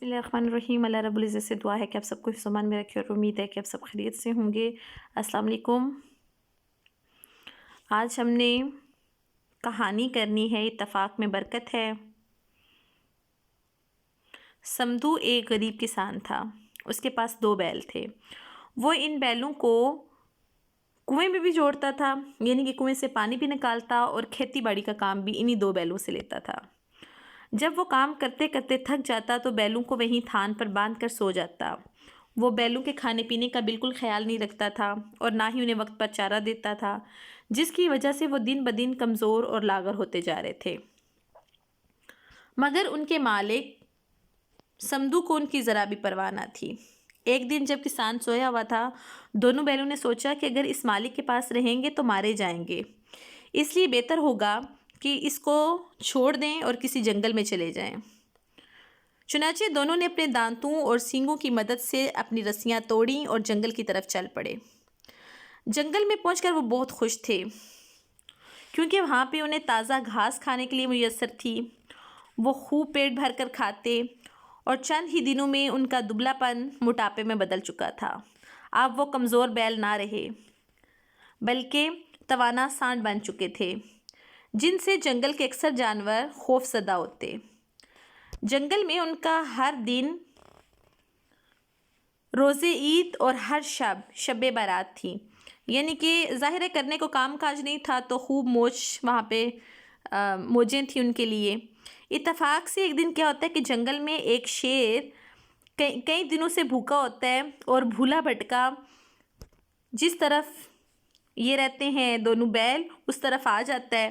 بسم اللہ الرحمن الرحیم۔ اللہ رب العزت سے دعا ہے کہ آپ سب کو حفظ و امان میں رکھے اور امید ہے کہ آپ سب خیریت سے ہوں گے۔ السلام علیکم۔ آج ہم نے کہانی کرنی ہے اتفاق میں برکت ہے۔ سمدو ایک غریب کسان تھا۔ اس کے پاس 2 بیل تھے۔ وہ ان بیلوں کو کنویں میں بھی جوڑتا تھا، یعنی کہ کنویں سے پانی بھی نکالتا اور کھیتی باڑی کا کام بھی انہی 2 بیلوں سے لیتا تھا۔ جب وہ کام کرتے کرتے تھک جاتا تو بیلوں کو وہیں تھان پر باندھ کر سو جاتا۔ وہ بیلوں کے کھانے پینے کا بالکل خیال نہیں رکھتا تھا اور نہ ہی انہیں وقت پر چارہ دیتا تھا، جس کی وجہ سے وہ دن بدن کمزور اور لاغر ہوتے جا رہے تھے۔ مگر ان کے مالک سمدو کو ان کی ذرا بھی پرواہ نہ تھی۔ ایک دن جب کسان سویا ہوا تھا، دونوں بیلوں نے سوچا کہ اگر اس مالک کے پاس رہیں گے تو مارے جائیں گے، اس لیے بہتر ہوگا کہ اس کو چھوڑ دیں اور کسی جنگل میں چلے جائیں۔ چنانچہ دونوں نے اپنے دانتوں اور سینگوں کی مدد سے اپنی رسیاں توڑیں اور جنگل کی طرف چل پڑے۔ جنگل میں پہنچ کر وہ بہت خوش تھے، کیونکہ وہاں پہ انہیں تازہ گھاس کھانے کے لیے میسر تھی۔ وہ خوب پیٹ بھر کر کھاتے اور چند ہی دنوں میں ان کا دبلا پن موٹاپے میں بدل چکا تھا۔ اب وہ کمزور بیل نہ رہے، بلکہ توانا سانڈ بن چکے تھے، جن سے جنگل کے اکثر جانور خوف زدہ ہوتے۔ جنگل میں ان کا ہر دن روز عید اور ہر شب بارات تھی، یعنی کہ ظاہر ہے کرنے کو کام کاج نہیں تھا تو خوب موج وہاں پہ موجیں تھیں ان کے لیے۔ اتفاق سے ایک دن کیا ہوتا ہے کہ جنگل میں ایک شیر کئی دنوں سے بھوکا ہوتا ہے اور بھولا بھٹکا جس طرف یہ رہتے ہیں دونوں بیل اس طرف آ جاتا ہے۔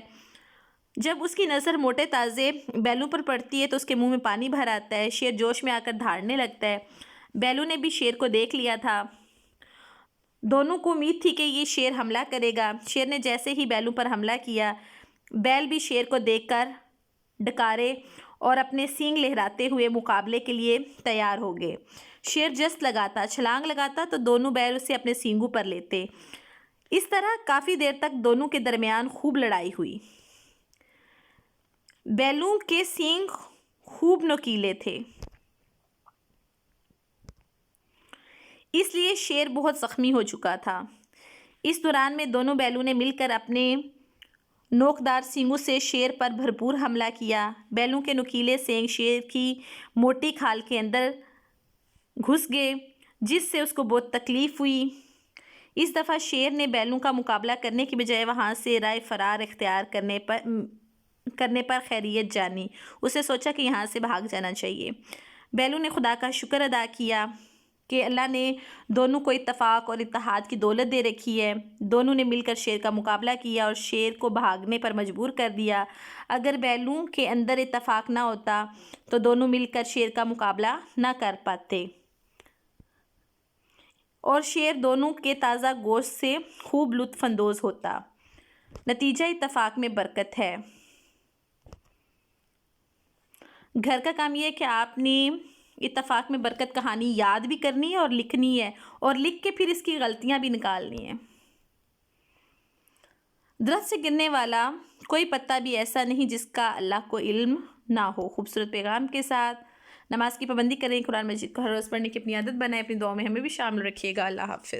جب اس کی نظر موٹے تازے بیلوں پر پڑتی ہے تو اس کے منہ میں پانی بھر آتا ہے۔ شیر جوش میں آ کر دھاڑنے لگتا ہے۔ بیلوں نے بھی شیر کو دیکھ لیا تھا۔ دونوں کو امید تھی کہ یہ شیر حملہ کرے گا۔ شیر نے جیسے ہی بیلوں پر حملہ کیا، بیل بھی شیر کو دیکھ کر ڈکارے اور اپنے سینگ لہراتے ہوئے مقابلے کے لیے تیار ہو گئے۔ شیر جست لگاتا، چھلانگ لگاتا تو دونوں بیل اسے اپنے سینگوں پر لیتے۔ اس طرح کافی دیر تک دونوں کے درمیان خوب لڑائی ہوئی۔ بیلوں کے سینگ خوب نوکیلے تھے، اس لیے شیر بہت زخمی ہو چکا تھا۔ اس دوران میں دونوں بیلوں نے مل کر اپنے نوکدار سینگوں سے شیر پر بھرپور حملہ کیا۔ بیلوں کے نوکیلے سینگ شیر کی موٹی کھال کے اندر گھس گئے، جس سے اس کو بہت تکلیف ہوئی۔ اس دفعہ شیر نے بیلوں کا مقابلہ کرنے کی بجائے وہاں سے رائے فرار اختیار کرنے پر خیریت جانی۔ اسے سوچا کہ یہاں سے بھاگ جانا چاہیے۔ بیلوں نے خدا کا شکر ادا کیا کہ اللہ نے دونوں کو اتفاق اور اتحاد کی دولت دے رکھی ہے۔ دونوں نے مل کر شیر کا مقابلہ کیا اور شیر کو بھاگنے پر مجبور کر دیا۔ اگر بیلوں کے اندر اتفاق نہ ہوتا تو دونوں مل کر شیر کا مقابلہ نہ کر پاتے اور شیر دونوں کے تازہ گوشت سے خوب لطف اندوز ہوتا۔ نتیجہ اتفاق میں برکت ہے۔ گھر کا کام یہ ہے کہ آپ نے اتفاق میں برکت کہانی یاد بھی کرنی ہے اور لکھنی ہے، اور لکھ کے پھر اس کی غلطیاں بھی نکالنی ہیں۔ درخت سے گرنے والا کوئی پتا بھی ایسا نہیں جس کا اللہ کو علم نہ ہو۔ خوبصورت پیغام کے ساتھ نماز کی پابندی کریں، قرآن مجید کو ہر روز پڑھنے کی اپنی عادت بنائیں، اپنی دعاؤں میں ہمیں بھی شامل رکھیے گا۔ اللہ حافظ۔